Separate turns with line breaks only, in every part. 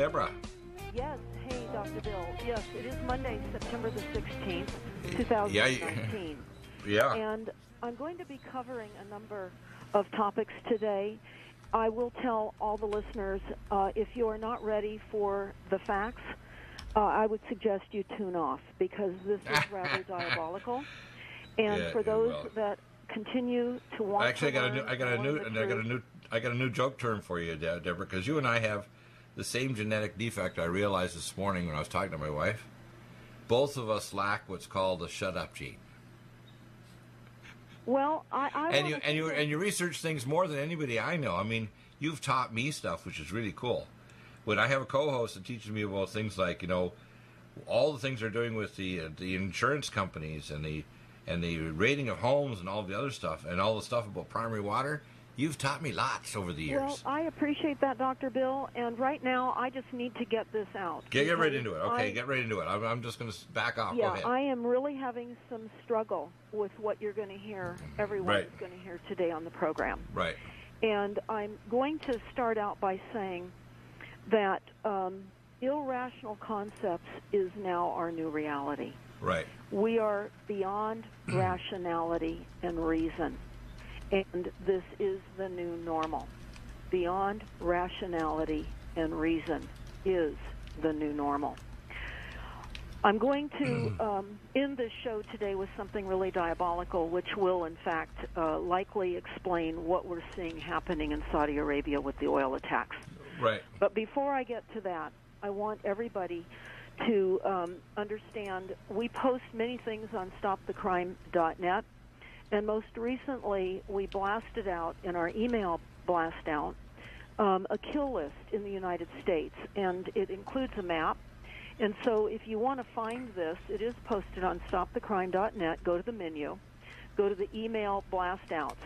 Deborah.
Yes. Hey, Dr. Bill. Yes, it is Monday, September the 16th, 2019.
Yeah.
And I'm going to be covering a number of topics today. I will tell all the listeners, if you are not ready for the facts, I would suggest you tune off, because this is rather diabolical. And for those that continue to want
actually,
to
I got a new joke term for you, Deborah, because you and I have the same genetic defect. I realized this morning when I was talking to my wife. Both of us lack what's called a shut up gene.
Well,
you research things more than anybody I know. I mean, you've taught me stuff, which is really cool. When I have a co-host that teaches me about things like, all the things they're doing with the insurance companies and the rating of homes and all the other stuff and all the stuff about primary water, you've taught me lots over the years.
Well, I appreciate that, Dr. Bill, and right now I just need to get this out.
Get right into it. Okay, get right into it. I'm just going to back off.
Yeah,
Go ahead.
I am really having some struggle with what you're going to hear, everyone is going to hear today on the program.
Right.
And I'm going to start out by saying that irrational concepts is now our new reality.
Right.
We are beyond rationality and reason. And this is the new normal. Beyond rationality and reason is the new normal. I'm going to end this show today with something really diabolical, which will, in fact, likely explain what we're seeing happening in Saudi Arabia with the oil attacks.
Right.
But before I get to that, I want everybody to understand we post many things on stopthecrime.net. And most recently, we blasted out in our email blast out a kill list in the United States, and it includes a map. And so if you want to find this, it is posted on stopthecrime.net. Go to the menu, go to the email blast outs,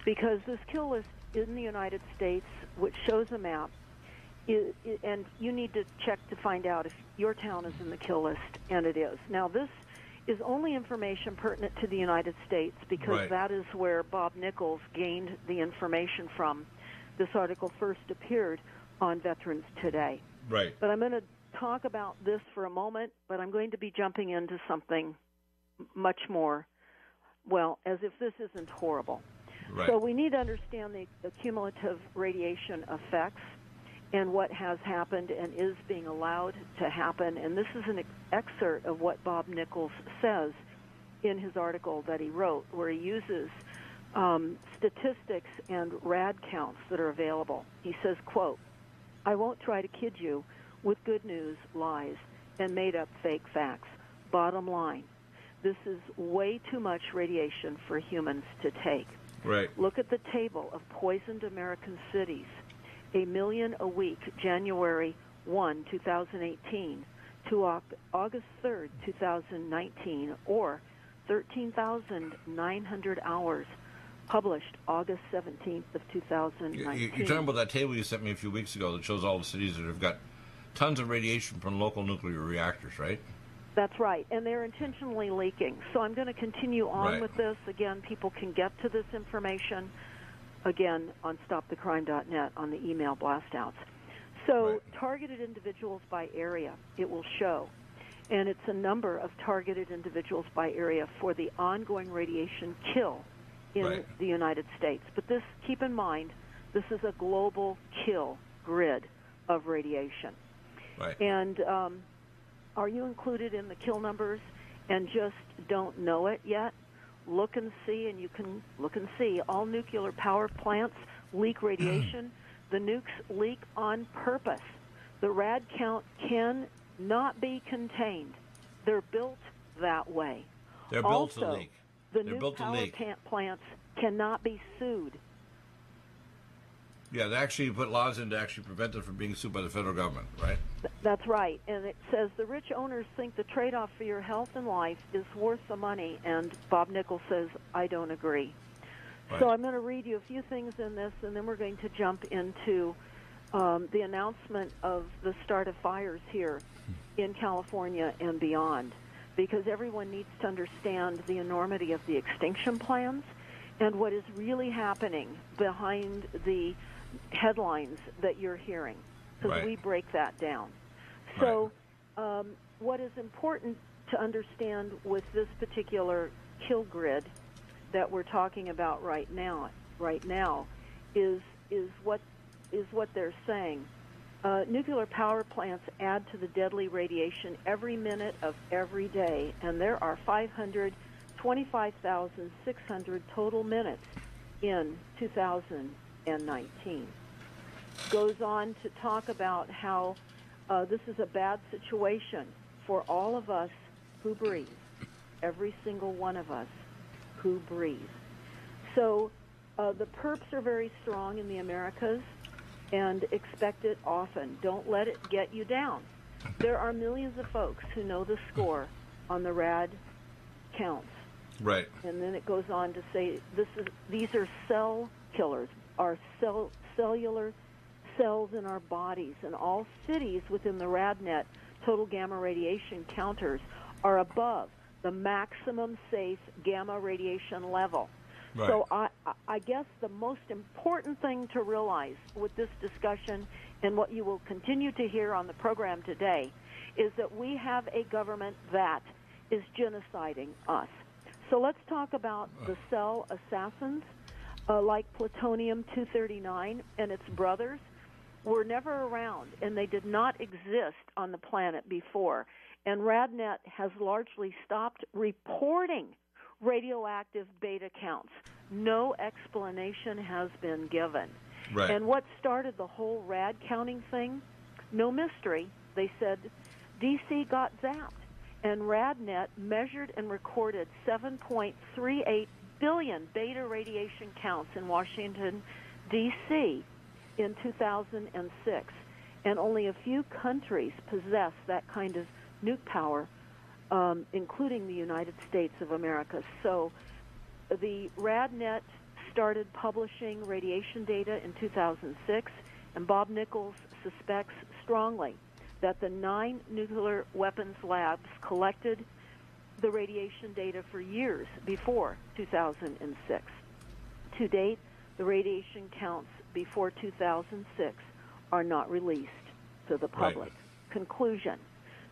because this kill list in the United States, which shows a map, and you need to check to find out if your town is in the kill list, and it is. Now, this is only information pertinent to the United States, because that is where Bob Nichols gained the information from. This article first appeared on Veterans Today.
Right.
But I'm going to talk about this for a moment, but I'm going to be jumping into something much more, well, as if this isn't horrible.
Right.
So we need to understand the cumulative radiation effects and what has happened and is being allowed to happen. And this is an excerpt of what Bob Nichols says in his article that he wrote, where he uses statistics and rad counts that are available. He says, quote, "I won't try to kid you with good news, lies, and made-up fake facts. Bottom line, this is way too much radiation for humans to take.
Right.
Look at the table of poisoned American cities. 1 million a week, January 1, 2018, to August 3rd, 2019, or 13,900 hours, published August 17th of 2019.
You're talking about that table you sent me a few weeks ago that shows all the cities that have got tons of radiation from local nuclear reactors, right?
That's right, and they're intentionally leaking. So I'm going to continue on with this. Again, people can get to this information again on stopthecrime.net on the email blast-outs. So targeted individuals by area, it will show. And it's a number of targeted individuals by area for the ongoing radiation kill in the United States. But this, keep in mind, this is a global kill grid of radiation.
Right.
And are you included in the kill numbers and just don't know it yet? Look and see, and you can look and see. All nuclear power plants leak radiation. The nukes leak on purpose. The rad count cannot be contained. They're built that way.
They're built to leak.
The nuclear power plants cannot be sued.
Yeah, they actually put laws in to actually prevent them from being sued by the federal government, right?
That's right. And it says the rich owners think the trade-off for your health and life is worth the money, and Bob Nichols says, I don't agree. Right. So I'm going to read you a few things in this, and then we're going to jump into the announcement of the start of fires here in California and beyond, because everyone needs to understand the enormity of the extinction plans and what is really happening behind the headlines that you're hearing. because we break that down. So what is important to understand with this particular kill grid that we're talking about right now is what they're saying. Nuclear power plants add to the deadly radiation every minute of every day, and there are 525,600 total minutes in 2019. Goes on to talk about how this is a bad situation for all of us who breathe, every single one of us who breathe. So the perps are very strong in the Americas, and expect it often. Don't let it get you down. There are millions of folks who know the score on the rad counts.
Right.
And then it goes on to say these are cell killers, our cellular cells in our bodies, and all cities within the RadNet total gamma radiation counters are above the maximum safe gamma radiation level. Right. So I guess the most important thing to realize with this discussion and what you will continue to hear on the program today is that we have a government that is genociding us. So let's talk about the cell assassins like plutonium-239 and its brothers were never around, and they did not exist on the planet before. And RadNet has largely stopped reporting radioactive beta counts. No explanation has been given. Right. And what started the whole rad counting thing? No mystery. They said D.C. got zapped, and RadNet measured and recorded 7.38 billion beta radiation counts in Washington, D.C. in 2006. And only a few countries possess that kind of nuke power, including the United States of America. So the RadNet started publishing radiation data in 2006, and Bob Nichols suspects strongly that the 9 nuclear weapons labs collected the radiation data for years before 2006. To date, the radiation counts before 2006 are not released to the public. Right. Conclusion: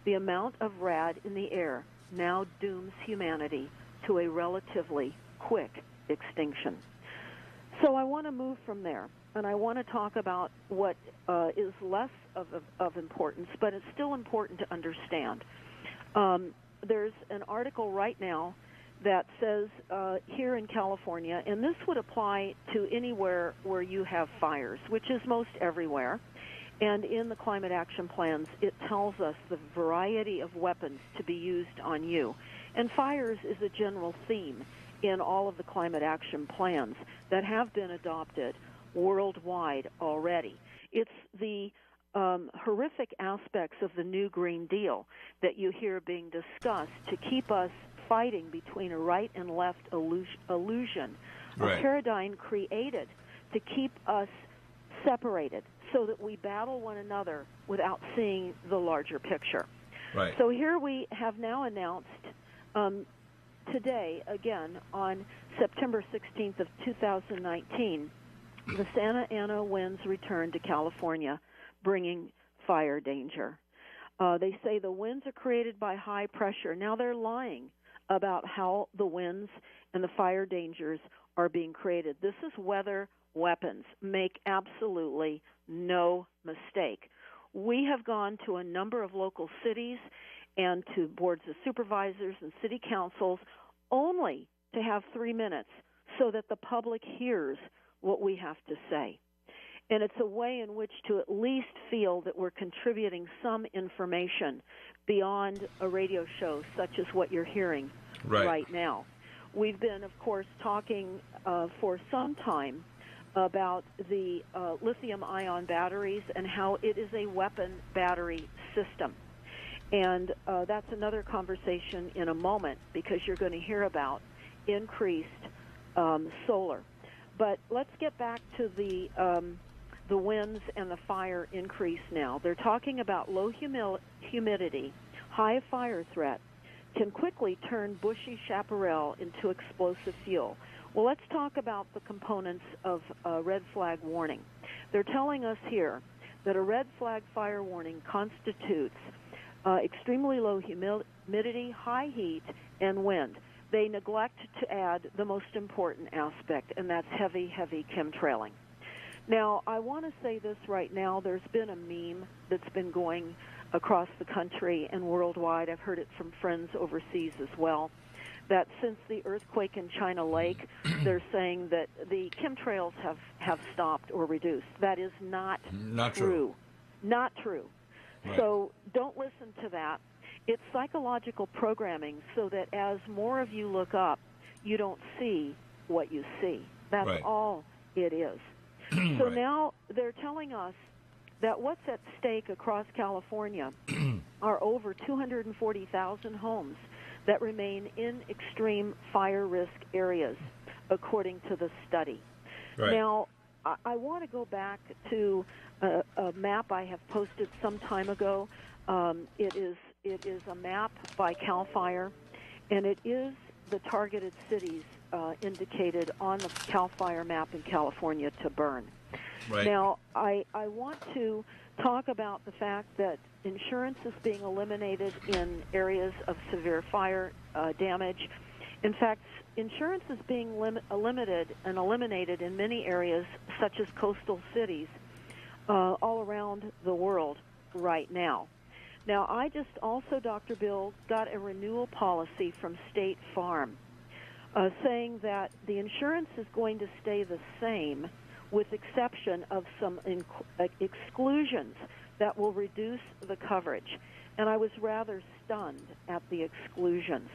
the amount of rad in the air now dooms humanity to a relatively quick extinction. So I want to move from there, and I want to talk about what is less of importance, but it's still important to understand. There's an article right now that says here in California, and this would apply to anywhere where you have fires, which is most everywhere, and in the climate action plans, it tells us the variety of weapons to be used on you. And fires is a general theme in all of the climate action plans that have been adopted worldwide already. It's the horrific aspects of the new Green Deal that you hear being discussed to keep us fighting between a right and left illusion, right. A paradigm created to keep us separated so that we battle one another without seeing the larger picture. Right. So here we have now announced today, again, on September 16th of 2019, the Santa Ana winds return to California, bringing fire danger. They say the winds are created by high pressure. Now they're lying about how the winds and the fire dangers are being created. This is weather weapons. Make absolutely no mistake. We have gone to a number of local cities and to boards of supervisors and city councils only to have 3 minutes so that the public hears what we have to say. And it's a way in which to at least feel that we're contributing some information beyond a radio show such as what you're hearing right now. We've been, of course, talking for some time about the lithium-ion batteries and how it is a weapon battery system. And that's another conversation in a moment because you're going to hear about increased solar. But let's get back to the winds and the fire increase now. They're talking about low humidity, high fire threat, can quickly turn bushy chaparral into explosive fuel. Well, let's talk about the components of red flag warning. They're telling us here that a red flag fire warning constitutes extremely low humidity, high heat, and wind. They neglect to add the most important aspect, and that's heavy, heavy chemtrailing. Now, I want to say this right now. There's been a meme that's been going across the country and worldwide. I've heard it from friends overseas as well, that since the earthquake in China Lake, they're saying that the chemtrails have stopped or reduced. That is not true. Not true.
Right.
So don't listen to that. It's psychological programming so that as more of you look up, you don't see what you see. That's
right.
all it is. So
right.
now they're telling us that what's at stake across California are over 240,000 homes that remain in extreme fire risk areas, according to the study.
Right.
Now, I want to go back to a map I have posted some time ago. It is a map by CAL FIRE, and it is the targeted cities indicated on the CAL FIRE map in California to burn.
Right.
Now, I want to talk about the fact that insurance is being eliminated in areas of severe fire damage. In fact, insurance is being eliminated in many areas, such as coastal cities, all around the world right now. Now, I just also, Dr. Bill, got a renewal policy from State Farm saying that the insurance is going to stay the same with exception of some exclusions that will reduce the coverage. And I was rather stunned at the exclusions.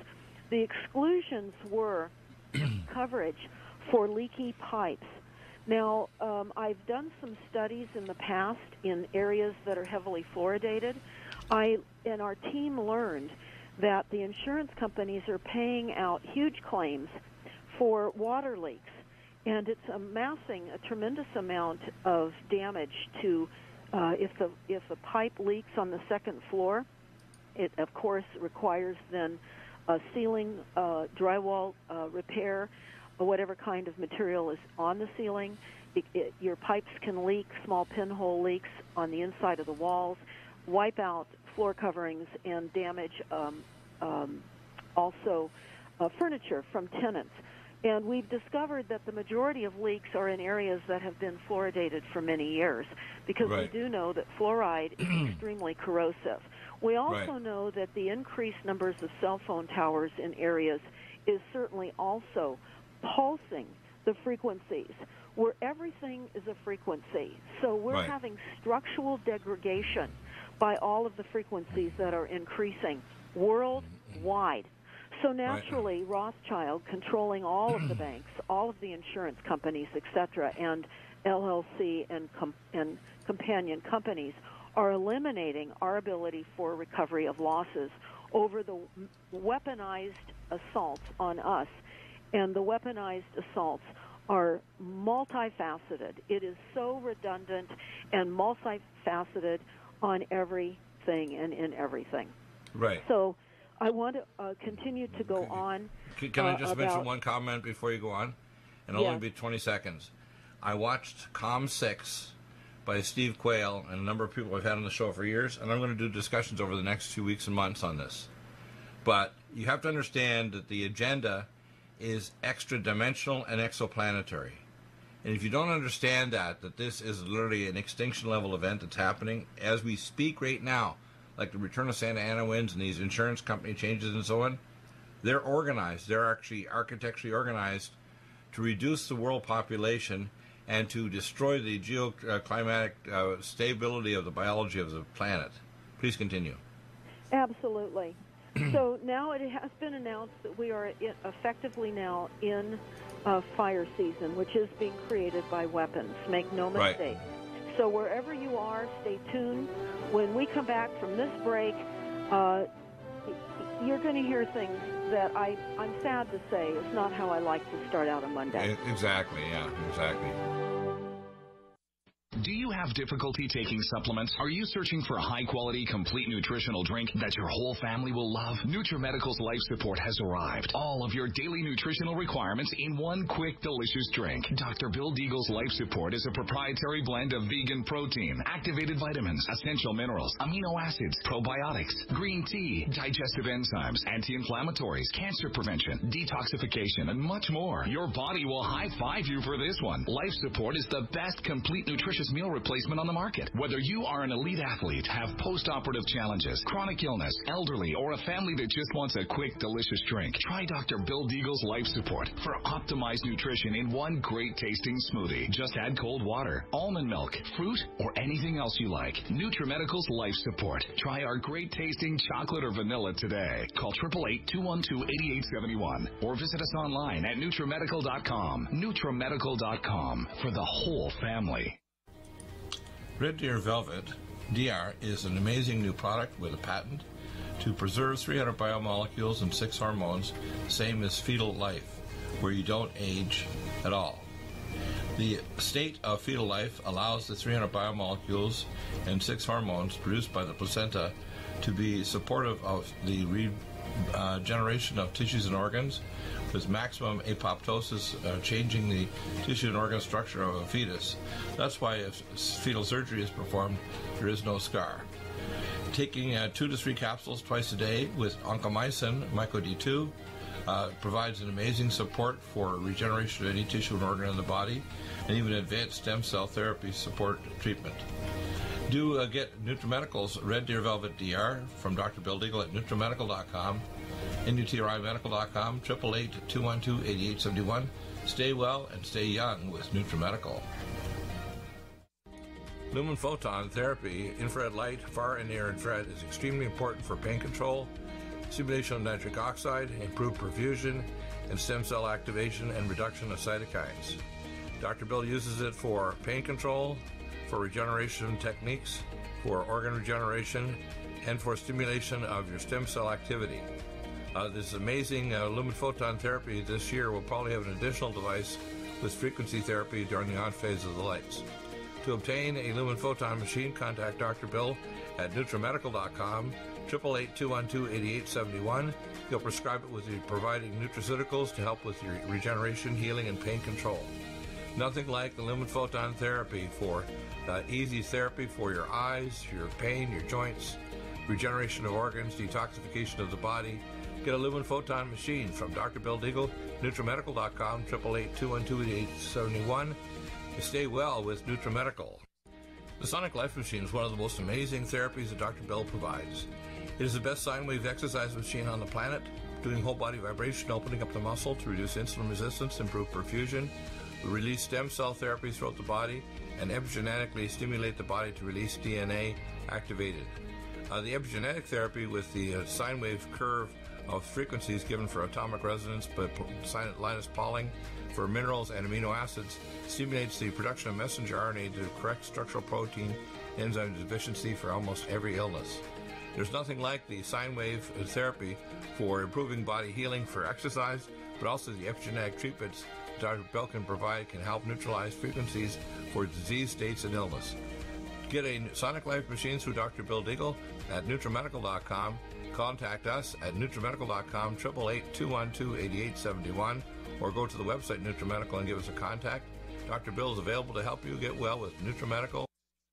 The exclusions were coverage for leaky pipes. Now, I've done some studies in the past in areas that are heavily fluoridated. And our team learned that the insurance companies are paying out huge claims for water leaks, and it's amassing a tremendous amount of damage to if a pipe leaks on the second floor. It, of course, requires then a ceiling drywall repair, or whatever kind of material is on the ceiling. Your pipes can leak, small pinhole leaks on the inside of the walls, wipe out floor coverings, and damage also furniture from tenants. And we've discovered that the majority of leaks are in areas that have been fluoridated for many years, because
right.
we do know that fluoride is extremely corrosive. We also
right.
know that the increased numbers of cell phone towers in areas is certainly also pulsing the frequencies, where everything is a frequency. So we're
right.
having structural degradation by all of the frequencies that are increasing worldwide. So naturally, right. Rothschild, controlling all of the banks, all of the insurance companies, etc., and LLC and companion companies are eliminating our ability for recovery of losses over the weaponized assaults on us. And the weaponized assaults are multifaceted. It is so redundant and multifaceted on everything and in everything.
Right.
So I want to continue to go on.
Can I just mention one comment before you go on? And only be 20 seconds. I watched Com 6 by Steve Quayle and a number of people I've had on the show for years, and I'm going to do discussions over the next 2 weeks and months on this. But you have to understand that the agenda is extra-dimensional and exoplanetary. And if you don't understand that this is literally an extinction-level event that's happening as we speak right now, like the return of Santa Ana winds and these insurance company changes and so on, they're organized. They're actually architecturally organized to reduce the world population and to destroy the geoclimatic stability of the biology of the planet. Please continue.
Absolutely. So now it has been announced that we are effectively now in fire season, which is being created by weapons. Make no mistake.
Right.
So wherever you are, stay tuned. When we come back from this break, you're going to hear things that I'm sad to say is not how I like to start out a Monday.
Exactly, yeah, exactly.
Do you have difficulty taking supplements? Are you searching for a high-quality, complete nutritional drink that your whole family will love? NutriMedical's Life Support has arrived. All of your daily nutritional requirements in one quick, delicious drink. Dr. Bill Deagle's Life Support is a proprietary blend of vegan protein, activated vitamins, essential minerals, amino acids, probiotics, green tea, digestive enzymes, anti-inflammatories, cancer prevention, detoxification, and much more. Your body will high-five you for this one. Life Support is the best complete nutritious meal replacement on the market. Whether you are an elite athlete, have post-operative challenges, chronic illness, elderly, or a family that just wants a quick, delicious drink, try Dr. Bill Deagle's Life Support for optimized nutrition in one great-tasting smoothie. Just add cold water, almond milk, fruit, or anything else you like. NutriMedical's Life Support. Try our great-tasting chocolate or vanilla today. Call 888-212-8871 or visit us online at NutriMedical.com. NutriMedical.com for the whole family.
Red Deer Velvet DR is an amazing new product with a patent to preserve 300 biomolecules and 6 hormones, same as fetal life, where you don't age at all. The state of fetal life allows the 300 biomolecules and 6 hormones produced by the placenta to be supportive of the regeneration of tissues and organs, with maximum apoptosis, changing the tissue and organ structure of a fetus. That's why if fetal surgery is performed, there is no scar. Taking 2 to 3 capsules twice a day with oncomycin, myco-D2, provides an amazing support for regeneration of any tissue and organ in the body, and even advanced stem cell therapy support treatment. Do get NutriMedical's Red Deer Velvet DR from Dr. Bill Deagle at NutriMedical.com, NutriMedical.com, 888-212-8871. Stay well and stay young with NutriMedical. Lumen photon therapy, infrared light, far and near infrared, is extremely important for pain control, stimulation of nitric oxide, improved perfusion, and stem cell activation and reduction of cytokines. Dr. Bill uses it for pain control, for regeneration techniques, for organ regeneration, and for stimulation of your stem cell activity. This amazing lumen photon therapy this year will probably have an additional device with frequency therapy during the on phase of the lights. To obtain a lumen photon machine, contact Dr. Bill at NutriMedical.com, 888-212-8871. He'll prescribe it with the providing nutraceuticals to help with your regeneration, healing, and pain control. Nothing like the lumen photon therapy for easy therapy for your eyes, your pain, your joints, regeneration of organs, detoxification of the body. Get a lumen photon machine from Dr. Bill Deagle, NutriMedical.com, 888-212-8871. Stay well with NutriMedical. The Sonic Life Machine is one of the most amazing therapies that Dr. Bill provides. It is the best sine wave exercise machine on the planet, doing whole body vibration, opening up the muscle to reduce insulin resistance, improve perfusion, release stem cell therapies throughout the body, and epigenetically stimulate the body to release DNA activated. The epigenetic therapy with the sine wave curve of frequencies given for atomic resonance by Linus Pauling for minerals and amino acids stimulates the production of messenger RNA to correct structural protein enzyme deficiency for almost every illness. There's nothing like the sine wave therapy for improving body healing for exercise, but also the epigenetic treatments Dr. Bill can provide can help neutralize frequencies for disease states and illness. Get a Sonic Life machine through Dr. Bill Deagle at NutriMedical.com. Contact us at NutriMedical.com, 888-212-8871, or go to the website NutriMedical and give us a contact. Dr. Bill is available to help you get well with NutriMedical.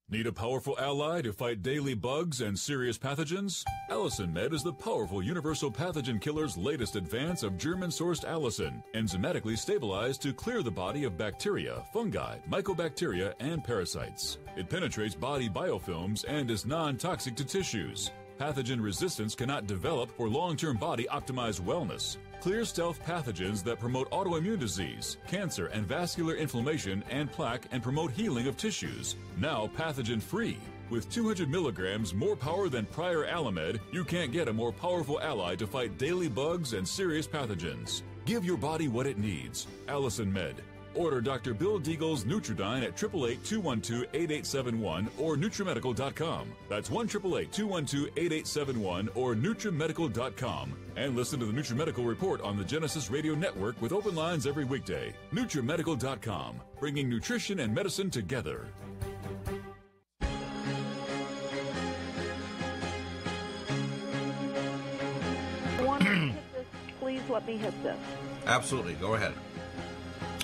Need a powerful ally to fight daily bugs and serious pathogens? Allicin Med is the powerful universal pathogen killer's latest advance of German-sourced allicin, enzymatically stabilized to clear the body of bacteria, fungi, mycobacteria, and parasites. It penetrates body biofilms and is non-toxic to tissues. Pathogen resistance cannot develop for long-term body-optimized wellness. Clear stealth pathogens that promote autoimmune disease, cancer, and vascular inflammation and plaque and promote healing of tissues. Now pathogen-free. With 200 milligrams more power than prior Alamed, you can't get a more powerful ally to fight daily bugs and serious pathogens. Give your body what it needs. Allicin Med. Order Dr. Bill Deagle's Nutridyne at 888-212-8871 or NutriMedical.com. That's 1-888-212-8871 or NutriMedical.com. And listen to the NutriMedical Report on the Genesis Radio Network with open lines every weekday. NutriMedical.com, bringing nutrition and medicine together.
let me hit this.
Absolutely. Go ahead.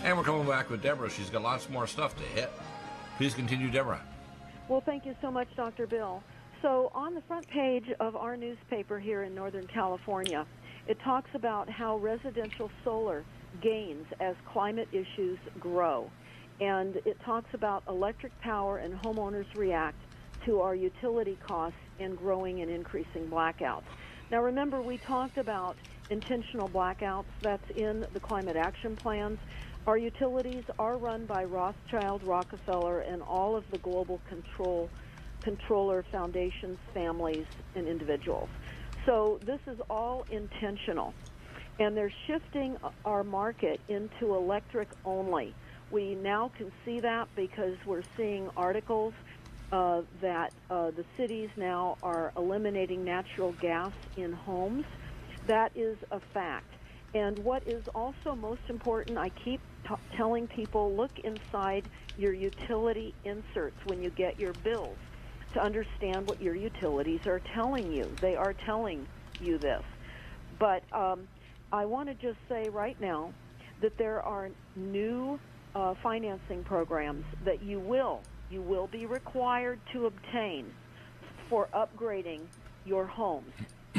And we're coming back with Deborah. She's got lots more stuff to hit. Please continue, Deborah.
Well, thank you so much, Dr. Bill. So on the front page of our newspaper here in Northern California, it talks about how residential solar gains as climate issues grow. And it talks about electric power and homeowners react to our utility costs and growing and increasing blackouts. Now, remember, we talked about intentional blackouts. That's in the climate action plans. Our utilities are run by Rothschild, Rockefeller, and all of the global controller foundations, families, and individuals. So this is all intentional. And they're shifting our market into electric only. We now can see that because we're seeing articles that the cities now are eliminating natural gas in homes. That is a fact. And what is also most important, I keep telling people, look inside your utility inserts when you get your bills to understand what your utilities are telling you. They are telling you this. But I want to just say right now that there are new financing programs that you will be required to obtain for upgrading your homes.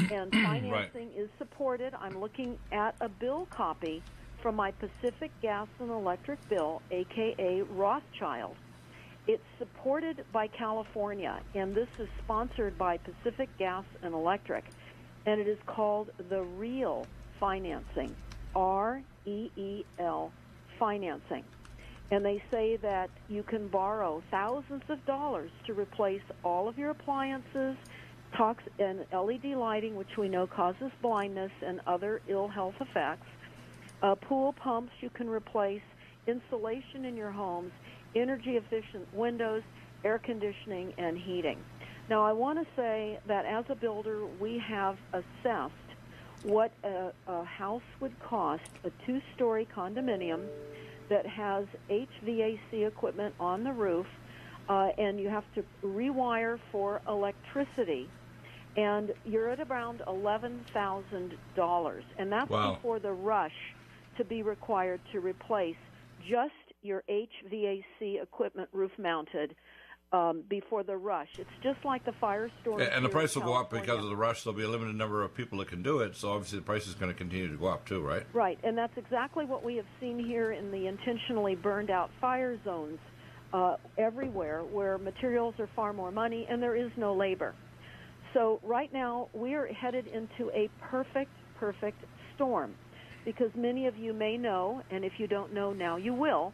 And financing is supported. I'm looking at a bill copy from my Pacific Gas and Electric bill, a.k.a. Rothschild. It's supported by California, and this is sponsored by Pacific Gas and Electric, and it is called the REAL financing, REEL financing. And they say that you can borrow thousands of dollars to replace all of your appliances, and LED lighting, which we know causes blindness and other ill health effects, pool pumps you can replace, insulation in your homes, energy-efficient windows, air conditioning, and heating. Now, I want to say that as a builder, we have assessed what a house would cost, a two-story condominium that has HVAC equipment on the roof, and you have to rewire for electricity, and you're at around $11,000, and that's before the rush to be required to replace just your HVAC equipment roof-mounted before the rush. It's just like the firestorm.
And the price will go up because of the rush. There'll be a limited number of people that can do it, so obviously the price is going to continue to go up too, right?
Right, and that's exactly what we have seen here in the intentionally burned-out fire zones everywhere, where materials are far more money and there is no labor. So right now we are headed into a perfect storm, because many of you may know, and if you don't know now you will,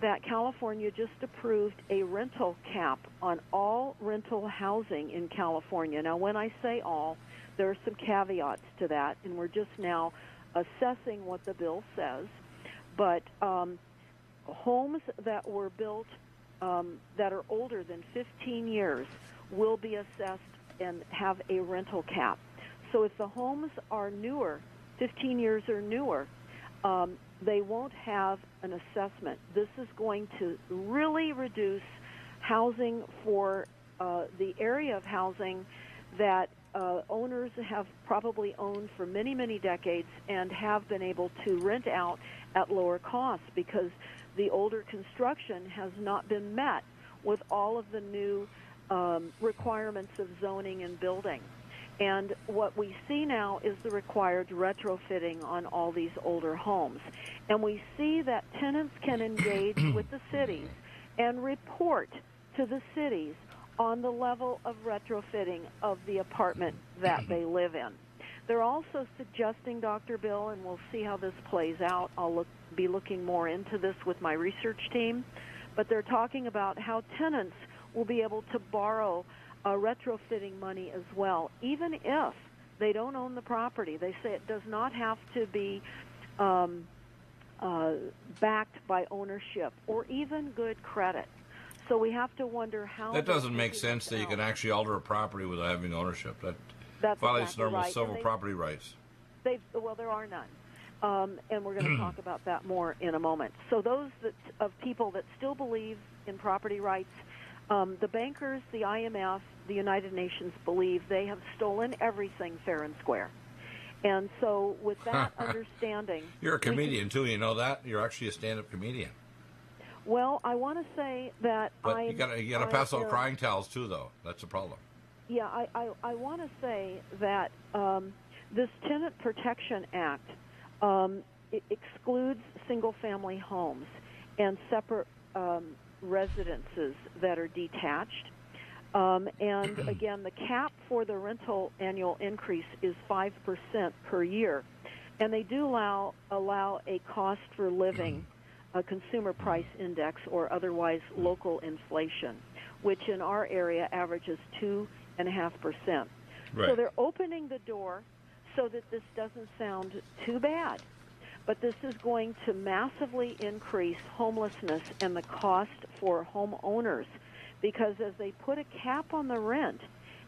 that California just approved a rental cap on all rental housing in California. Now, when I say all, there are some caveats to that, and we're just now assessing what the bill says. But homes that were built that are older than 15 years will be assessed and have a rental cap. So if the homes are newer, 15 years or newer, they won't have an assessment. This is going to really reduce housing for the area of housing that owners have probably owned for many, many decades and have been able to rent out at lower costs, because the older construction has not been met with all of the new requirements of zoning and building. And what we see now is the required retrofitting on all these older homes. And we see that tenants can engage with the cities and report to the cities on the level of retrofitting of the apartment that they live in. They're also suggesting, Dr. Bill, and we'll see how this plays out, be looking more into this with my research team, but they're talking about how tenants will be able to borrow retrofitting money as well, even if they don't own the property. They say it does not have to be backed by ownership or even good credit. So we have to wonder how...
That doesn't make sense that you can actually alter a property without having ownership. That violates
exactly
normal
right.
civil property rights.
Well, there are none. And we're going to talk about that more in a moment. So those of people that still believe in property rights, the bankers, the IMF, the United Nations believe they have stolen everything fair and square. And so with that understanding...
You're a comedian, too. You know that? You're actually a stand-up comedian.
Well, I want to say that
but you got to pass out crying towels, too, though. That's the problem.
Yeah, I want to say that this Tenant Protection Act it excludes single-family homes and separate residences that are detached. And again, the cap for the rental annual increase is 5% per year. And they do allow a cost for living, a consumer price index, or otherwise local inflation, which in our area averages 2.5%.
Right.
So they're opening the door so that this doesn't sound too bad. But this is going to massively increase homelessness and the cost for homeowners, because as they put a cap on the rent,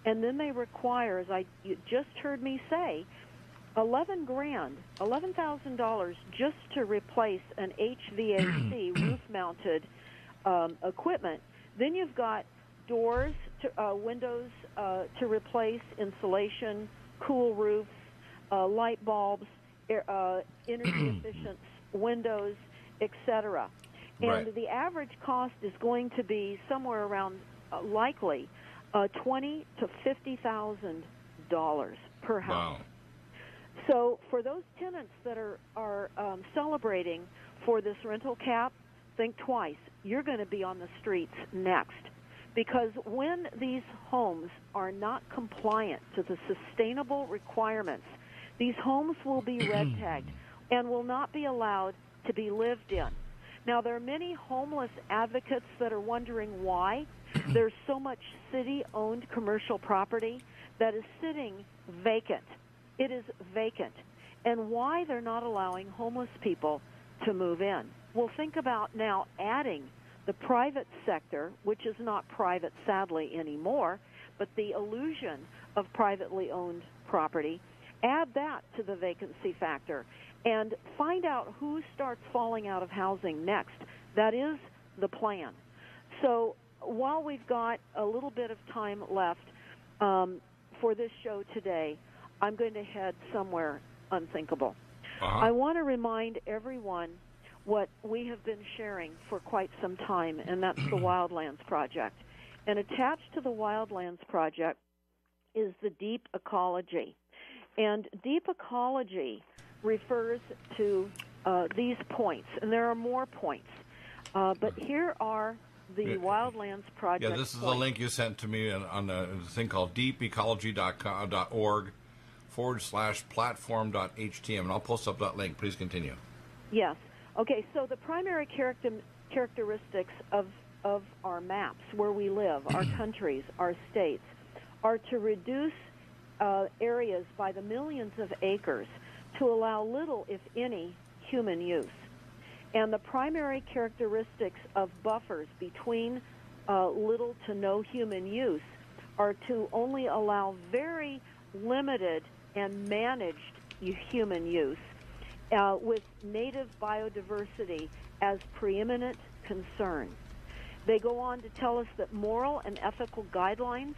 and then they require, as you just heard me say, $11,000 just to replace an HVAC roof-mounted equipment. Then you've got doors, windows to replace, insulation, cool roofs, light bulbs, energy-efficient windows, etc. And
right.
the average cost is going to be somewhere around, likely, $20,000 to $50,000 per house.
Wow.
So for those tenants that are celebrating for this rental cap, think twice. You're going to be on the streets next. Because when these homes are not compliant to the sustainable requirements, these homes will be red tagged and will not be allowed to be lived in. Now, there are many homeless advocates that are wondering why there's so much city-owned commercial property that is sitting vacant. It is vacant. And why they're not allowing homeless people to move in. Well, think about now adding the private sector, which is not private, sadly, anymore, but the illusion of privately owned property. Add that to the vacancy factor and find out who starts falling out of housing next. That is the plan. So while we've got a little bit of time left for this show today, I'm going to head somewhere unthinkable. I want to remind everyone what we have been sharing for quite some time, and that's the Wildlands Project. And attached to the Wildlands Project is the deep ecology. And deep ecology refers to these points, and there are more points. But here are the Wildlands Project
Yeah, this is
points.
the link you sent to me on a thing called deepecology.org/platform.htm, and I'll post up that link. Please continue.
Yes. Okay, so the primary characteristics of our maps, where we live, our countries, our states, are to reduce areas by the millions of acres to allow little, if any, human use. And the primary characteristics of buffers between little to no human use are to only allow very limited and managed human use with native biodiversity as preeminent concern. They go on to tell us that moral and ethical guidelines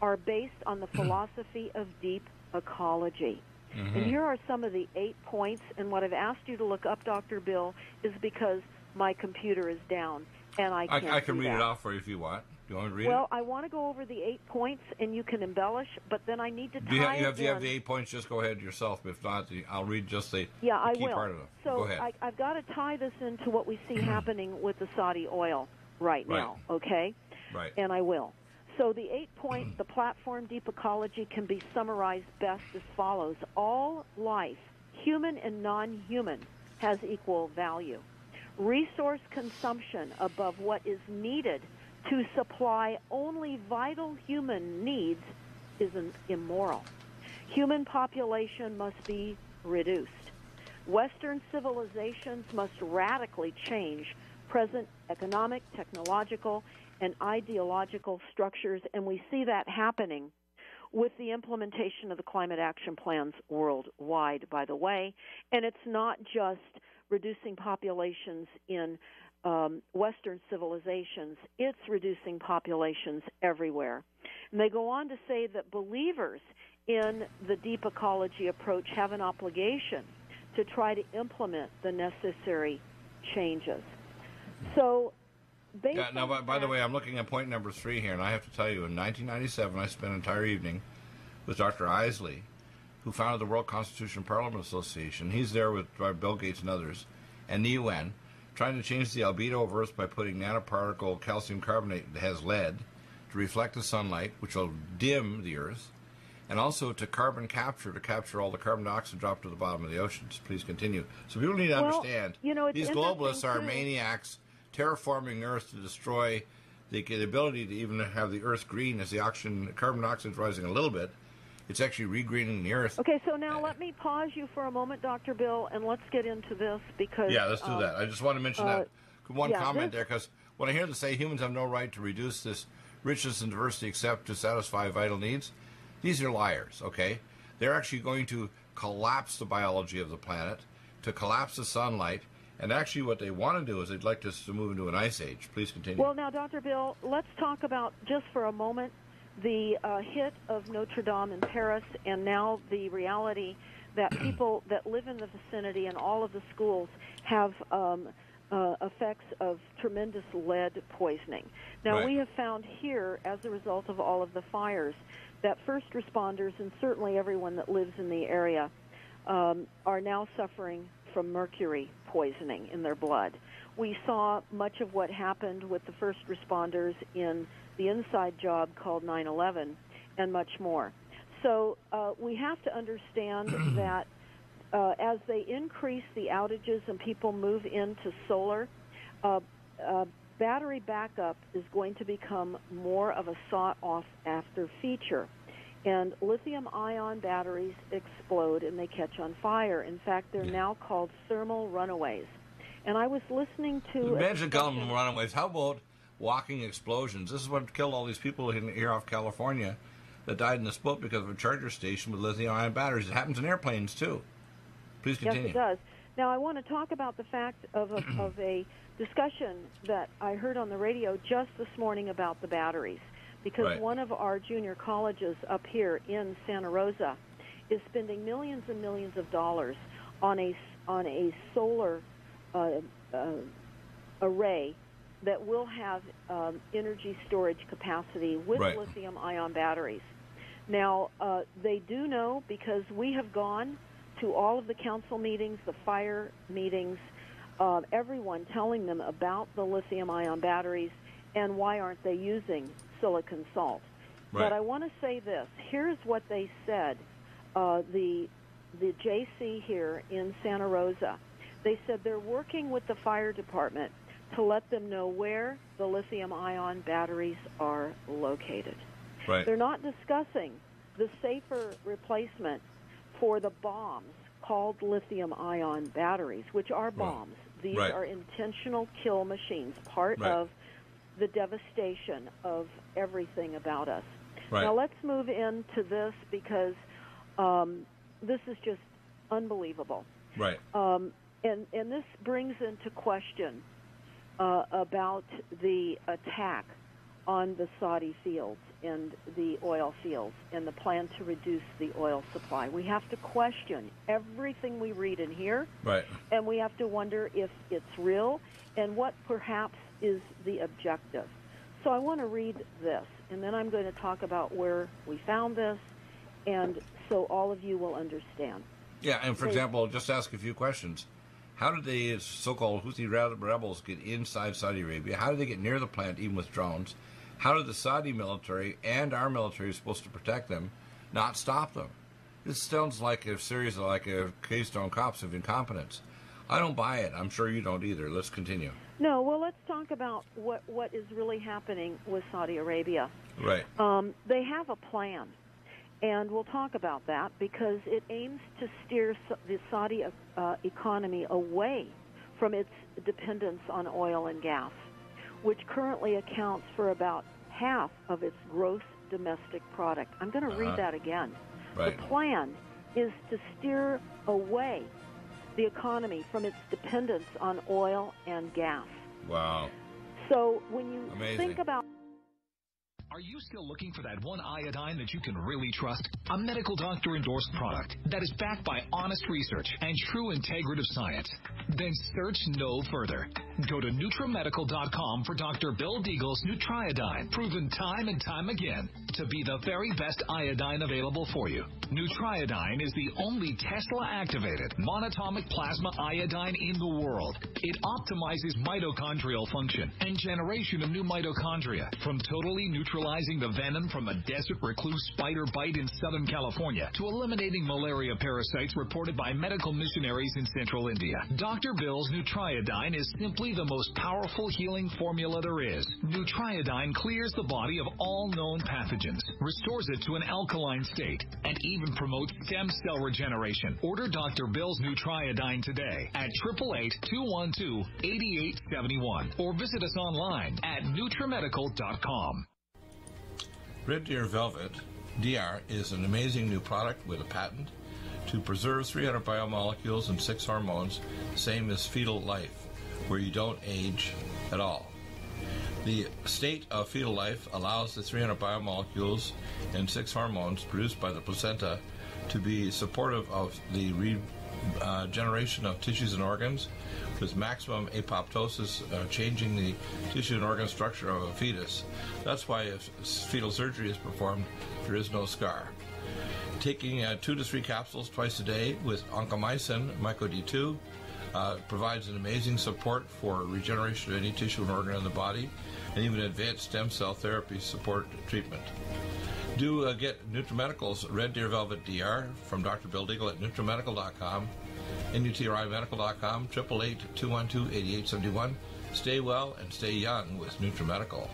are based on the philosophy of deep ecology. Mm-hmm. And here are some of the 8 points, and what I've asked you to look up, Dr. Bill, is because my computer is down, and I can't
I can read
that.
it off for you if you want. Do you want me to read it?
Well, I want to go over the 8 points, and you can embellish, but then I need to tie
you
it
have
in.
the 8 points? Just go ahead yourself. If not, I'll read just the key
will.
part of it.
So
go ahead.
I've got to tie this into what we see happening with the Saudi oil right now, okay?
Right.
And I will. So the 8 points, the platform deep ecology, can be summarized best as follows. All life, human and non-human, has equal value. Resource consumption above what is needed to supply only vital human needs is immoral. Human population must be reduced. Western civilizations must radically change present economic, technological, and ideological structures, and we see that happening with the implementation of the climate action plans worldwide, by the way. And it's not just reducing populations in Western civilizations, it's reducing populations everywhere. And they go on to say that believers in the deep ecology approach have an obligation to try to implement the necessary changes. So,
by the way, I'm looking at point number 3 here, and I have to tell you, in 1997, I spent an entire evening with Dr. Isley, who founded the World Constitution Parliament Association. He's there with Bill Gates and others, and the UN, trying to change the albedo of Earth by putting nanoparticle calcium carbonate that has lead to reflect the sunlight, which will dim the Earth, and also to carbon capture, to capture all the carbon dioxide dropped to the bottom of the oceans. Please continue. So people need to understand, these globalists are maniacs terraforming Earth to destroy the ability to even have the Earth green as the carbon dioxide is rising a little bit. It's actually regreening the Earth.
Okay, so now let me pause you for a moment, Dr. Bill, and let's get into this because...
Yeah, let's do that. I just want to mention that one comment there, because when I hear them say humans have no right to reduce this richness and diversity except to satisfy vital needs, these are liars, okay? They're actually going to collapse the biology of the planet, to collapse the sunlight, and actually what they want to do is they'd like us to move into an ice age. Please continue.
Well, now, Dr. Bill, let's talk about, just for a moment, the hit of Notre Dame in Paris, and now the reality that people that live in the vicinity and all of the schools have effects of tremendous lead poisoning. Now, we have found here, as a result of all of the fires, that first responders and certainly everyone that lives in the area are now suffering from mercury poisoning in their blood. We saw much of what happened with the first responders in the inside job called 9/11 and much more. So we have to understand that as they increase the outages and people move into solar, battery backup is going to become more of a sought-after feature. And lithium-ion batteries explode and they catch on fire. In fact, they're now called thermal runaways. And I was listening to...
Imagine calling them runaways. How about walking explosions? This is what killed all these people here off California that died in this boat because of a charger station with lithium-ion batteries. It happens in airplanes, too. Please continue.
Yes, it does. Now, I want to talk about the fact of a discussion that I heard on the radio just this morning about the batteries. Because one of our junior colleges up here in Santa Rosa is spending millions and millions of dollars on a solar array that will have energy storage capacity with lithium-ion batteries. Now, they do know, because we have gone to all of the council meetings, the fire meetings, everyone telling them about the lithium-ion batteries and why aren't they using silicon salt. But I want to say this. Here's what they said, the JC here in Santa Rosa. They said they're working with the fire department to let them know where the lithium-ion batteries are located. They're not discussing the safer replacement for the bombs called lithium-ion batteries, which are bombs. These are intentional kill machines, part of the devastation of everything about us. Now let's move into this because this is just unbelievable. And this brings into question about the attack on the Saudi fields and the oil fields and the plan to reduce the oil supply. We have to question everything we read and hear, and we have to wonder if it's real and what perhaps is the objective. So I want to read this, and then I'm going to talk about where we found this, and so all of you will understand.
Yeah, and for example, just ask a few questions. How did the so-called Houthi rebels get inside Saudi Arabia? How did they get near the plant, even with drones? How did the Saudi military and our military is supposed to protect them not stop them? This sounds like a series of like a Keystone Cops of incompetence. I don't buy it. I'm sure you don't either. Let's continue.
No, well, let's talk about what is really happening with Saudi Arabia. They have a plan, and we'll talk about that because it aims to steer the Saudi economy away from its dependence on oil and gas, which currently accounts for about half of its gross domestic product. I'm going to read that again. The plan is to steer away the economy from its dependence on oil and gas.
Wow.
So when you think about...
Are you still looking for that one iodine that you can really trust? A medical doctor-endorsed product that is backed by honest research and true integrative science? Then search no further. Go to NutriMedical.com for Dr. Bill Deagle's Nutriodine, proven time and time again to be the very best iodine available for you. Nutriodine is the only Tesla-activated monatomic plasma iodine in the world. It optimizes mitochondrial function and generation of new mitochondria, from totally neutralizing the venom from a desert recluse spider bite in Southern California to eliminating malaria parasites reported by medical missionaries in central India. Dr. Bill's Nutriodine is simply the most powerful healing formula there is. Nutriodine clears the body of all known pathogens, restores it to an alkaline state, and even promotes stem cell regeneration. Order Dr. Bill's Nutriodine today at 888-212-8871 or visit us online at NutriMedical.com.
Red Deer Velvet DR is an amazing new product with a patent to preserve 300 biomolecules and 6 hormones, same as fetal life, where you don't age at all. The state of fetal life allows the 300 biomolecules and 6 hormones produced by the placenta to be supportive of the regeneration of tissues and organs, with maximum apoptosis, changing the tissue and organ structure of a fetus. That's why if fetal surgery is performed, there is no scar. Taking 2 to 3 capsules twice a day with oncomycin, myco-D2, provides an amazing support for regeneration of any tissue and organ in the body, and even advanced stem cell therapy support treatment. Do get NutriMedical's Red Deer Velvet DR from Dr. Bill Deagle at NutriMedical.com, NutriMedical.com, 888-212-8871. Stay well and stay young with NutriMedical.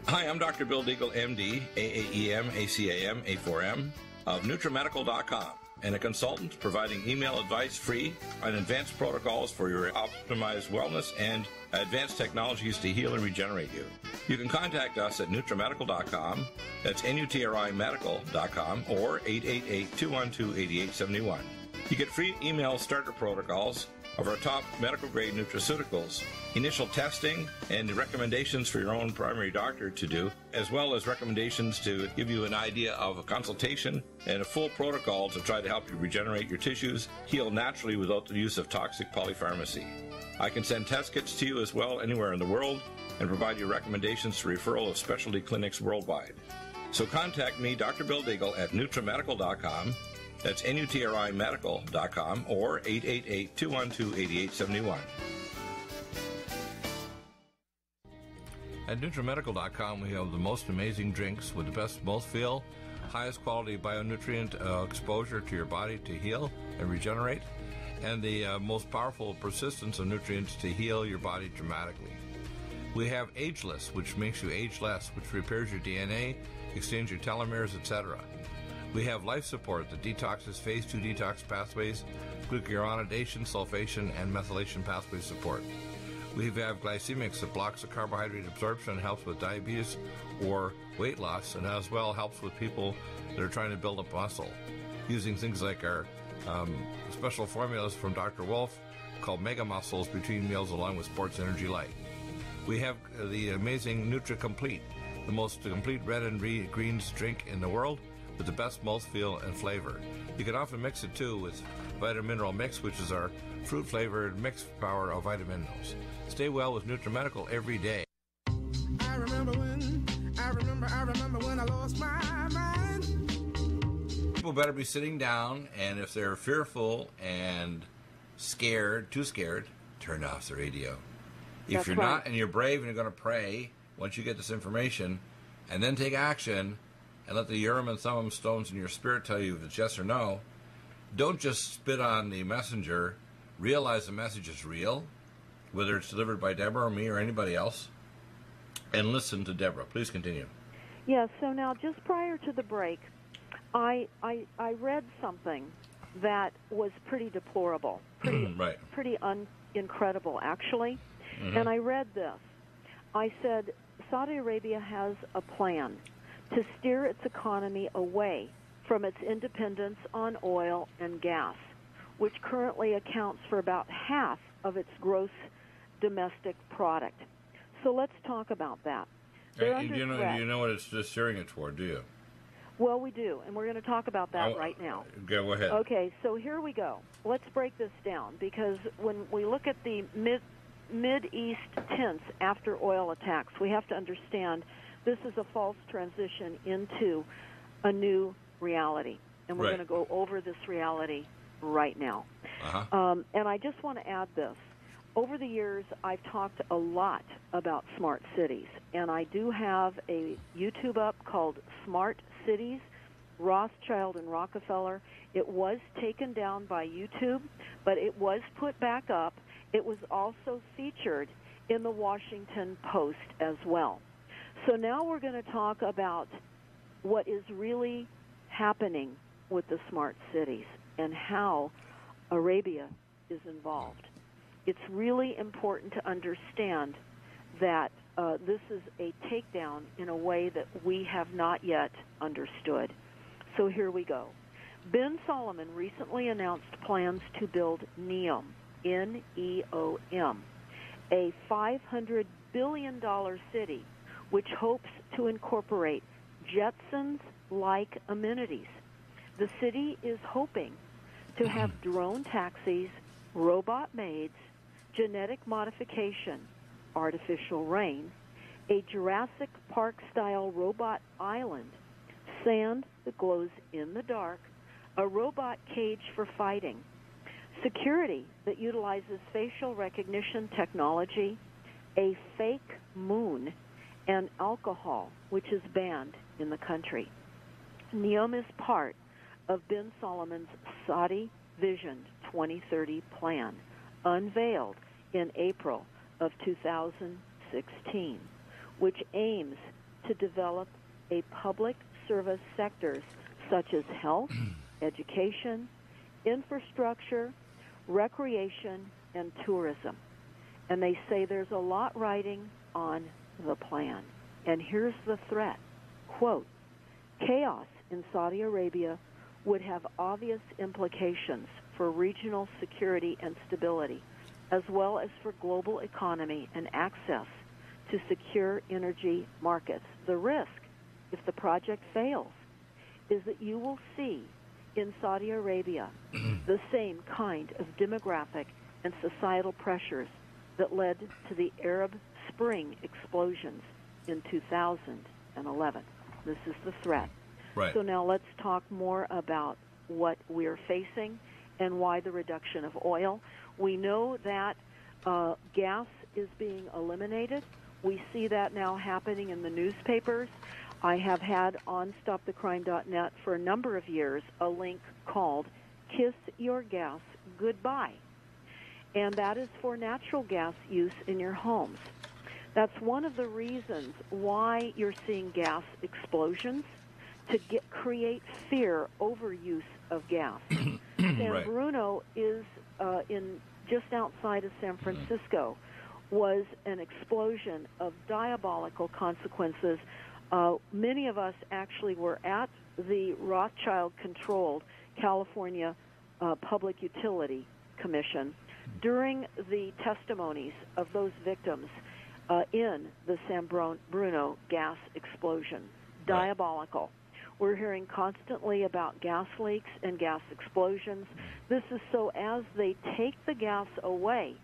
Hi, I'm Dr. Bill Deagle, MD, AAEM, ACAM, A4M, of NutriMedical.com, and a consultant providing email advice free on advanced protocols for your optimized wellness and advanced technologies to heal and regenerate you. You can contact us at NutriMedical.com, that's NutriMedical.com, or 888-212-8871. You get free email starter protocols of our top medical-grade nutraceuticals, initial testing, and recommendations for your own primary doctor to do, as well as recommendations to give you an idea of a consultation and a full protocol to try to help you regenerate your tissues, heal naturally without the use of toxic polypharmacy. I can send test kits to you as well anywhere in the world and provide you recommendations to referral of specialty clinics worldwide. So contact me, Dr. Bill Deagle, at NutriMedical.com. That's NutriMedical.com, or 888-212-8871. At NutriMedical.com, we have the most amazing drinks with the best mouthfeel, highest quality bionutrient exposure to your body to heal and regenerate, and the most powerful persistence of nutrients to heal your body dramatically. We have Ageless, which makes you age less, which repairs your DNA, extends your telomeres, etc. We have Life Support that detoxes phase 2 detox pathways, glucuronidation, sulfation, and methylation pathway support. We have Glycemics that blocks the carbohydrate absorption and helps with diabetes or weight loss, and as well helps with people that are trying to build up muscle, using things like our special formulas from Dr. Wolf called Mega Muscles between meals along with Sports Energy Light. We have the amazing Nutri-Complete, the most complete red and greens drink in the world, with the best mouthfeel and flavor. You can often mix it too with Vitamin Mineral Mix, which is our fruit-flavored mixed power of vitamin minerals. Stay well with NutriMedical every day.
I remember when I lost my mind.
People better be sitting down, and if they're fearful and scared, too scared, turn off the radio. If you're not and you're brave and you're going to pray once you get this information, and then take action, and let the Urim and Thummim stones in your spirit tell you if it's yes or no. Don't just spit on the messenger. Realize the message is real, whether it's delivered by Deborah or me or anybody else, and listen to Deborah. Please continue.
Yes, so now just prior to the break, I read something that was pretty deplorable, pretty incredible, actually. Mm-hmm. And I read this. I said, Saudi Arabia has a plan to steer its economy away from its independence on oil and gas, which currently accounts for about half of its gross domestic product. So let's talk about that. They're under threat.
You know what it's just steering it toward, do you?
Well, we do, and we're going to talk about that right now.
Go ahead.
Okay, so here we go. Let's break this down, because when we look at the Mid-East tense after oil attacks, we have to understand this is a false transition into a new reality, and we're going to go over this reality right now. And I just want to add this. Over the years, I've talked a lot about smart cities, and I do have a YouTube up called Smart Cities, Rothschild and Rockefeller. It was taken down by YouTube, but it was put back up. It was also featured in the Washington Post as well. So now we're going to talk about what is really happening with the smart cities and how Arabia is involved. It's really important to understand that this is a takedown in a way that we have not yet understood. So here we go. Ben Solomon recently announced plans to build NEOM, N-E-O-M, a $500 billion city which hopes to incorporate Jetsons-like amenities. The city is hoping to have drone taxis, robot maids, genetic modification, artificial rain, a Jurassic Park-style robot island, sand that glows in the dark, a robot cage for fighting, security that utilizes facial recognition technology, a fake moon, and alcohol, which is banned in the country. NEOM is part of Ben Solomon's Saudi Vision 2030 plan, unveiled in April of 2016, which aims to develop a public service sectors such as health, education, infrastructure, recreation, and tourism. And they say there's a lot riding on the plan. And here's the threat. Quote, chaos in Saudi Arabia would have obvious implications for regional security and stability, as well as for global economy and access to secure energy markets. The risk, if the project fails, is that you will see in Saudi Arabia the same kind of demographic and societal pressures that led to the Arab Spring explosions in 2011. This is the threat.
Right.
So now let's talk more about what we're facing and why the reduction of oil. We know that gas is being eliminated. We see that now happening in the newspapers. I have had on StopTheCrime.net for a number of years a link called Kiss Your Gas Goodbye, and that is for natural gas use in your homes. That's one of the reasons why you're seeing gas explosions, to create fear over use of gas. San Bruno is in just outside of San Francisco, was an explosion of diabolical consequences. Many of us actually were at the Rothschild-controlled California Public Utility Commission during the testimonies of those victims in the San Bruno gas explosion. Diabolical. We're hearing constantly about gas leaks and gas explosions. This is so as they take the gas away,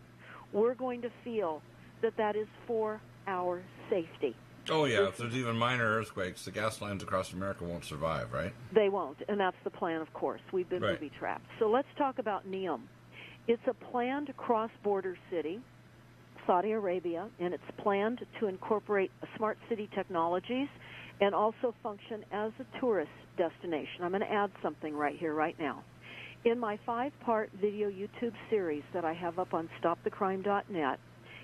we're going to feel that that is for our safety.
Oh, yeah. If there's even minor earthquakes, the gas lines across America won't survive, right?
They won't, and that's the plan, of course. We've been booby-trapped. So let's talk about NEOM. It's a planned cross-border city, Saudi Arabia, and it's planned to incorporate smart city technologies and also function as a tourist destination. I'm going to add something right here, right now. In my 5-part video YouTube series that I have up on StopTheCrime.net,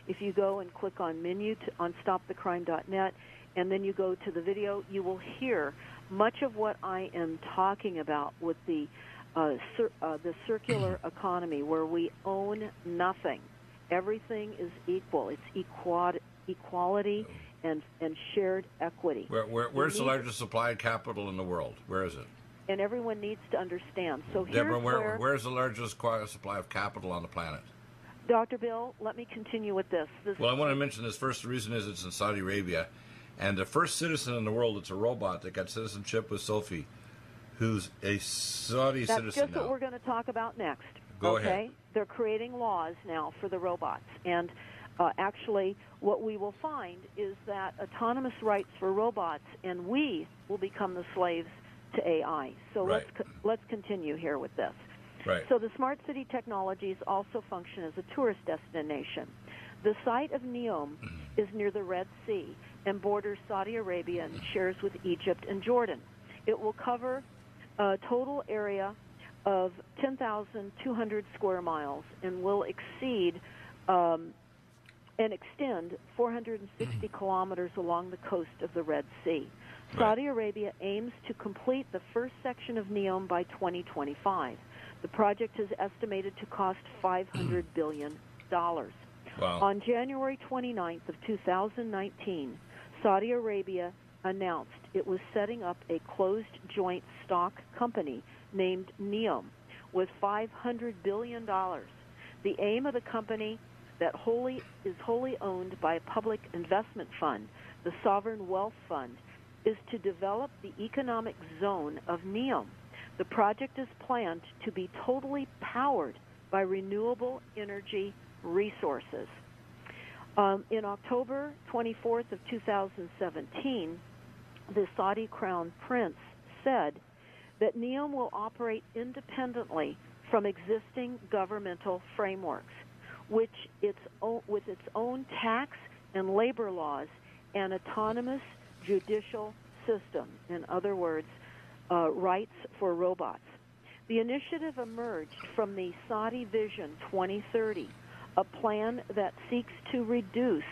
if you go and click on menu on StopTheCrime.net, and then you go to the video, you will hear much of what I am talking about with the circular economy, where we own nothing. Everything is equal. It's equality and shared equity.
Where's the largest supply of capital in the world? Where is it?
And everyone needs to understand. So
Deborah, where's the largest supply of capital on the planet?
Dr. Bill, let me continue with this.
Well, I want to mention this first. The reason is it's in Saudi Arabia, and the first citizen in the world that's a robot that got citizenship was Sophie, who's a Saudi citizen now.
That's just what we're going to talk about next.
Go ahead.
They're creating laws now for the robots, and actually what we will find is that autonomous rights for robots, and we will become the slaves to AI. So
Right.
let's continue here with this.
Right.
So the smart city technologies also function as a tourist destination. The site of Neom is near the Red Sea and borders Saudi Arabia and shares with Egypt and Jordan. It will cover a total area of 10,200 square miles and will exceed and extend 460 kilometers along the coast of the Red Sea. Saudi Arabia aims to complete the first section of Neom by 2025. The project is estimated to cost $500 billion.
Wow.
On January 29th of 2019, Saudi Arabia announced it was setting up a closed joint stock company named Neom with $500 billion. The aim of the company that is wholly owned by a public investment fund, the Sovereign Wealth Fund, is to develop the economic zone of Neom. The project is planned to be totally powered by renewable energy resources. In October 24th of 2017, the Saudi Crown Prince said that Neom will operate independently from existing governmental frameworks, with its own tax and labor laws and autonomous judicial system. In other words, rights for robots. The initiative emerged from the Saudi Vision 2030, a plan that seeks to reduce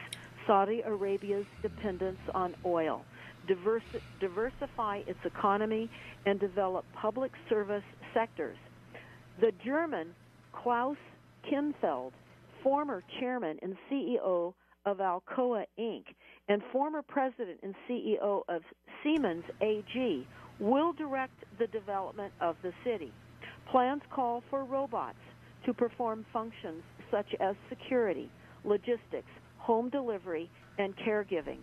Saudi Arabia's dependence on oil, diversify its economy, and develop public service sectors. The German Klaus Kinfeld, former chairman and CEO of Alcoa Inc., and former president and CEO of Siemens AG, will direct the development of the city. Plans call for robots to perform functions such as security, logistics, home delivery, and caregiving,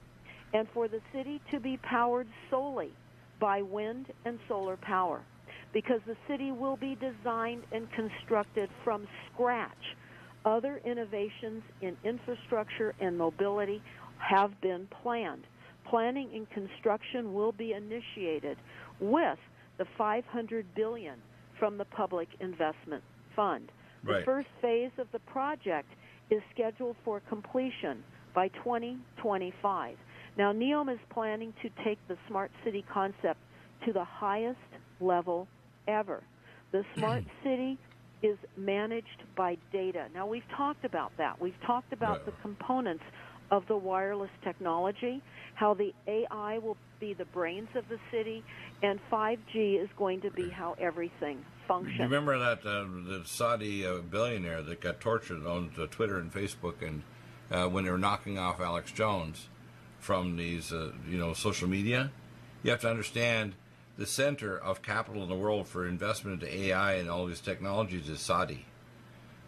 and for the city to be powered solely by wind and solar power, because the city will be designed and constructed from scratch. Other innovations in infrastructure and mobility have been planned. Planning and construction will be initiated with the $500 billion from the Public Investment Fund. The first phase of the project is scheduled for completion by 2025. Now, Neom is planning to take the smart city concept to the highest level ever. The smart city is managed by data. Now, we've talked about that. We've talked about the components of the wireless technology, how the AI will be the brains of the city, and 5G is going to be how everything functions.
You remember that the Saudi billionaire that got tortured on Twitter and Facebook, and when they were knocking off Alex Jones from these, social media? You have to understand the center of capital in the world for investment into AI and all these technologies is Saudi.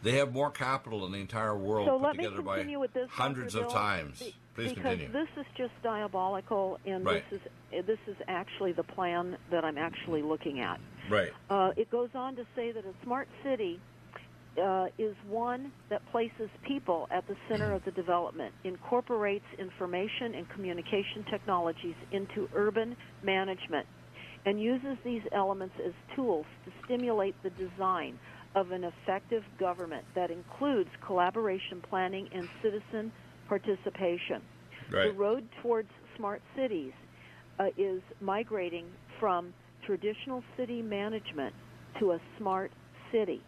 They have more capital in the entire world put together by hundreds of times. Please continue.
Because this is just diabolical, and this is actually the plan that I'm actually looking at.
Right.
It goes on to say that a smart city is one that places people at the center of the development, incorporates information and communication technologies into urban management, and uses these elements as tools to stimulate the design of an effective government that includes collaboration, planning, and citizen participation.
Right.
The road towards smart cities is migrating from traditional city management to a smart city.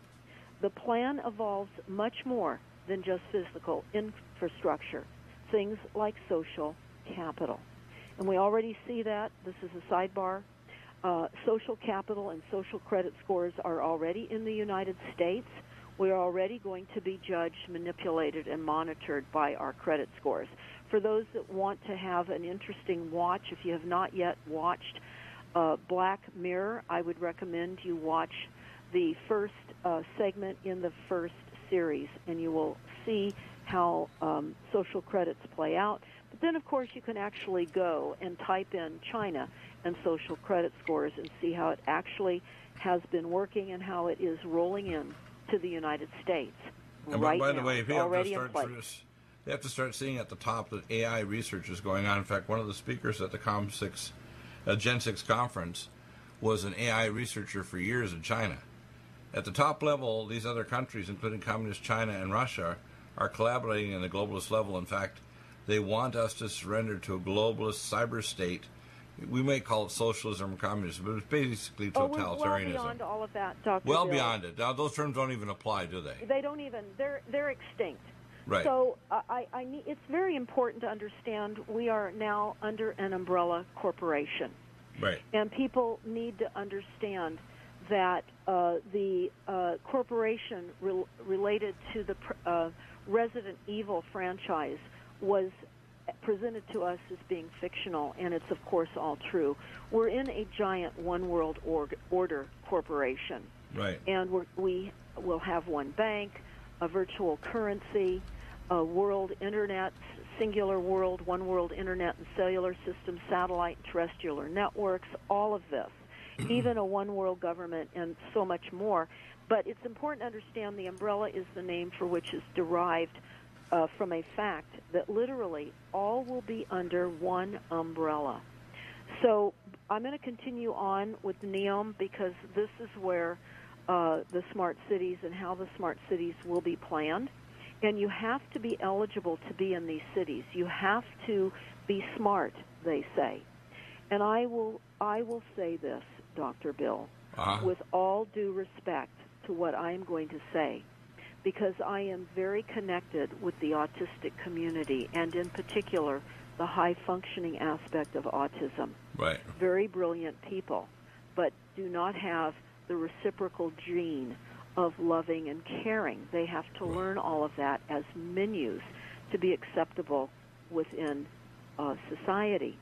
The plan involves much more than just physical infrastructure, things like social capital. And we already see that. This is a sidebar. Social capital and social credit scores are already in the United States. We are already going to be judged, manipulated, and monitored by our credit scores. For those that want to have an interesting watch, if you have not yet watched Black Mirror, I would recommend you watch the first segment in the first series, and you will see how social credits play out. But then, of course, you can actually go and type in China and social credit scores and see how it actually has been working and how it is rolling in to the United States.
And
right
by
now,
the way, if you
already
have
in
to
place.
start they have to start seeing at the top that AI research is going on. In fact, one of the speakers at the Gen 6 conference was an AI researcher for years in China. At the top level, these other countries, including Communist China and Russia, are collaborating in the globalist level. In fact, they want us to surrender to a globalist cyber state. We may call it socialism or communism, but it's basically totalitarianism.
We're well beyond all of that, Dr.
Well
Bill.
beyond it. Now, those terms don't even apply, do they?
They don't even. They're extinct.
Right.
So it's very important to understand we are now under an umbrella corporation.
Right.
And people need to understand that the corporation related to the Resident Evil franchise was presented to us as being fictional, and it's, of course, all true. We're in a giant one world order corporation.
Right.
And we will have one bank, a virtual currency, a world internet, singular world, one world internet and cellular system, satellite and terrestrial networks, all of this, even a one world government and so much more. But it's important to understand the umbrella is the name for which is derived from a fact that literally all will be under one umbrella. So I'm going to continue on with NEOM because this is where the smart cities and how the smart cities will be planned. And you have to be eligible to be in these cities. You have to be smart, they say. And I will say this, Dr. Bill, with all due respect to what I am going to say, because I am very connected with the autistic community, and in particular, the high-functioning aspect of autism.
Right.
Very brilliant people, but do not have the reciprocal gene of loving and caring. They have to learn all of that as menus to be acceptable within society.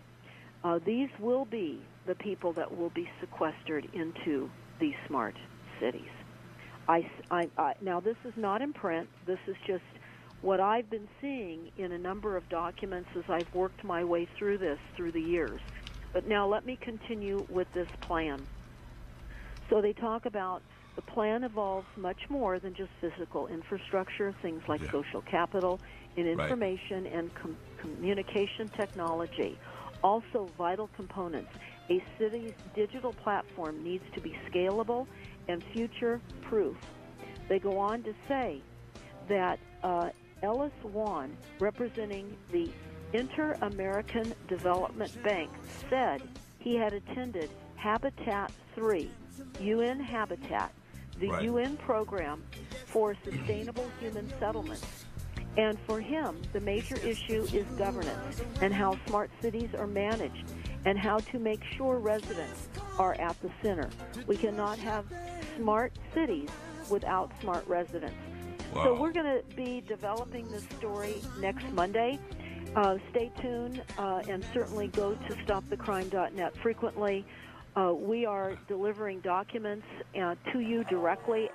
These will be the people that will be sequestered into these smart cities. Now, this is not in print. This is just what I've been seeing in a number of documents as I've worked my way through this through the years. But now let me continue with this plan. So they talk about the plan involves much more than just physical infrastructure, things like social capital and information and communication technology. Also vital components. A city's digital platform needs to be scalable and future-proof. They go on to say that Ellis Wan, representing the Inter-American Development Bank, said he had attended Habitat 3, UN Habitat, the UN program for sustainable human settlements. And for him, the major issue is governance and how smart cities are managed and how to make sure residents are at the center. We cannot have smart cities without smart residents.
Wow.
So we're going to be developing this story next Monday. Stay tuned and certainly go to stopthecrime.net frequently. We are delivering documents to you directly